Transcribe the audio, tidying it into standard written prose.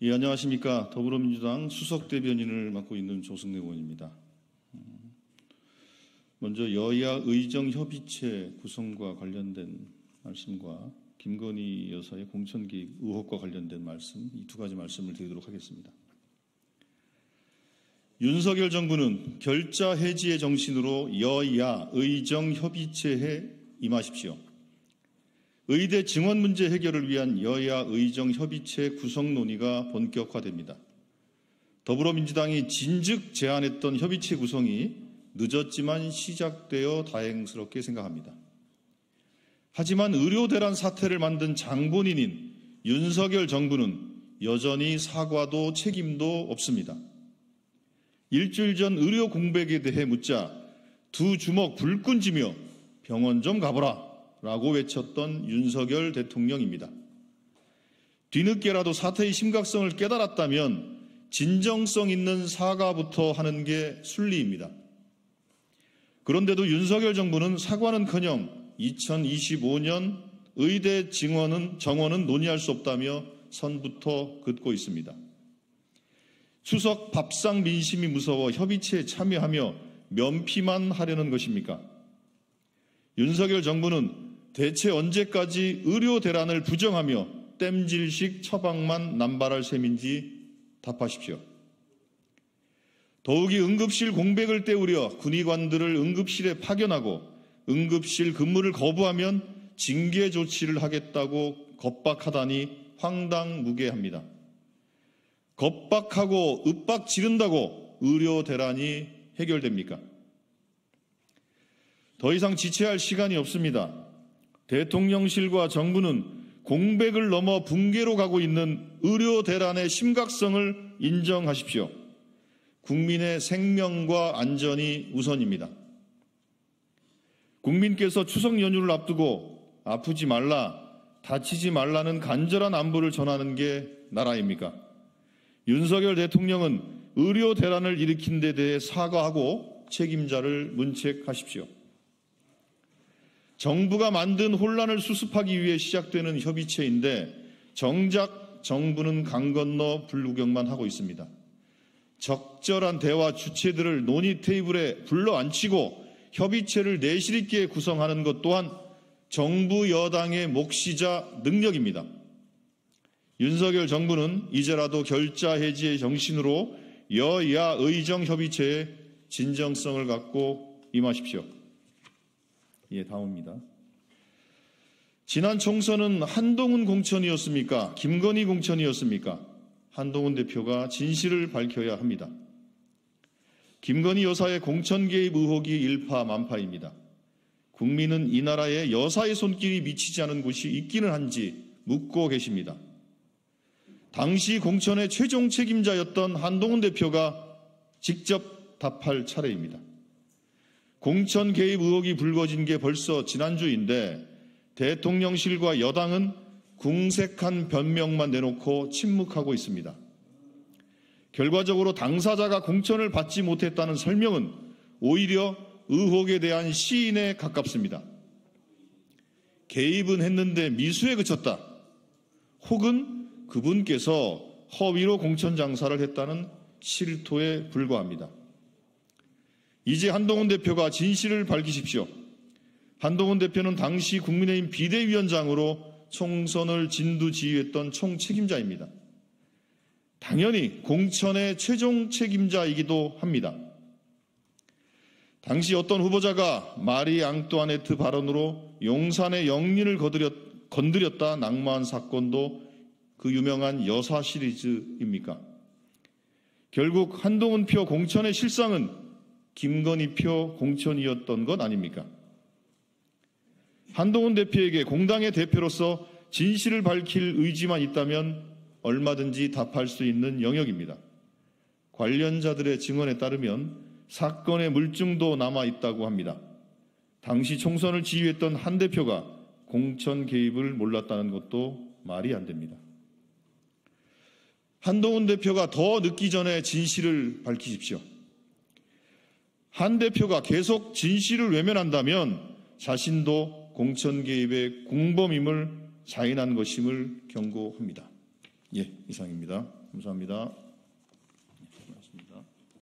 예, 안녕하십니까. 더불어민주당 수석대변인을 맡고 있는 조승래 의원입니다. 먼저 여야 의정협의체 구성과 관련된 말씀과 김건희 여사의 공천 개입 의혹과 관련된 말씀, 이 두 가지 말씀을 드리도록 하겠습니다. 윤석열 정부는 결자 해지의 정신으로 여야 의정협의체에 임하십시오. 의대 증원 문제 해결을 위한 여야 의정협의체 구성 논의가 본격화됩니다. 더불어민주당이 진즉 제안했던 협의체 구성이 늦었지만 시작되어 다행스럽게 생각합니다. 하지만 의료대란 사태를 만든 장본인인 윤석열 정부는 여전히 사과도 책임도 없습니다. 일주일 전 의료 공백에 대해 묻자 두 주먹 불끈 쥐며 병원 좀 가보라 라고 외쳤던 윤석열 대통령입니다. 뒤늦게라도 사태의 심각성을 깨달았다면 진정성 있는 사과부터 하는 게 순리입니다. 그런데도 윤석열 정부는 사과는커녕 2025년 의대 정원은 논의할 수 없다며 선부터 긋고 있습니다. 추석 밥상 민심이 무서워 협의체에 참여하며 면피만 하려는 것입니까? 윤석열 정부는 대체 언제까지 의료 대란을 부정하며 땜질식 처방만 남발할 셈인지 답하십시오. 더욱이 응급실 공백을 때우려 군의관들을 응급실에 파견하고 응급실 근무를 거부하면 징계 조치를 하겠다고 겁박하다니 황당무계합니다. 겁박하고 윽박 지른다고 의료 대란이 해결됩니까? 더 이상 지체할 시간이 없습니다. 대통령실과 정부는 공백을 넘어 붕괴로 가고 있는 의료 대란의 심각성을 인정하십시오. 국민의 생명과 안전이 우선입니다. 국민께서 추석 연휴를 앞두고 아프지 말라, 다치지 말라는 간절한 안부를 전하는 게 나라입니까? 윤석열 대통령은 의료 대란을 일으킨 데 대해 사과하고 책임자를 문책하십시오. 정부가 만든 혼란을 수습하기 위해 시작되는 협의체인데 정작 정부는 강 건너 불구경만 하고 있습니다. 적절한 대화 주체들을 논의 테이블에 불러앉히고 협의체를 내실 있게 구성하는 것 또한 정부 여당의 몫이자 능력입니다. 윤석열 정부는 이제라도 결자 해지의 정신으로 여야 의정협의체에 진정성을 갖고 임하십시오. 예, 다음입니다. 지난 총선은 한동훈 공천이었습니까? 김건희 공천이었습니까? 한동훈 대표가 진실을 밝혀야 합니다. 김건희 여사의 공천 개입 의혹이 일파만파입니다. 국민은 이 나라에 여사의 손길이 미치지 않은 곳이 있기는 한지 묻고 계십니다. 당시 공천의 최종 책임자였던 한동훈 대표가 직접 답할 차례입니다. 공천 개입 의혹이 불거진 게 벌써 지난주인데 대통령실과 여당은 궁색한 변명만 내놓고 침묵하고 있습니다. 결과적으로 당사자가 공천을 받지 못했다는 설명은 오히려 의혹에 대한 시인에 가깝습니다. 개입은 했는데 미수에 그쳤다. 혹은 그분께서 허위로 공천 장사를 했다는 실토에 불과합니다. 이제 한동훈 대표가 진실을 밝히십시오. 한동훈 대표는 당시 국민의힘 비대위원장으로 총선을 진두지휘했던 총책임자입니다. 당연히 공천의 최종 책임자이기도 합니다. 당시 어떤 후보자가 마리 앙뚜아네트 발언으로 용산의 영린을 건드렸다 낙마한 사건도 그 유명한 여사 시리즈입니까? 결국 한동훈 표 공천의 실상은 김건희 표 공천이었던 것 아닙니까? 한동훈 대표에게 공당의 대표로서 진실을 밝힐 의지만 있다면 얼마든지 답할 수 있는 영역입니다. 관련자들의 증언에 따르면 사건의 물증도 남아있다고 합니다. 당시 총선을 지휘했던 한 대표가 공천 개입을 몰랐다는 것도 말이 안 됩니다. 한동훈 대표가 더 늦기 전에 진실을 밝히십시오. 한 대표가 계속 진실을 외면한다면 자신도 공천 개입의 공범임을 자인한 것임을 경고합니다. 예, 이상입니다. 감사합니다.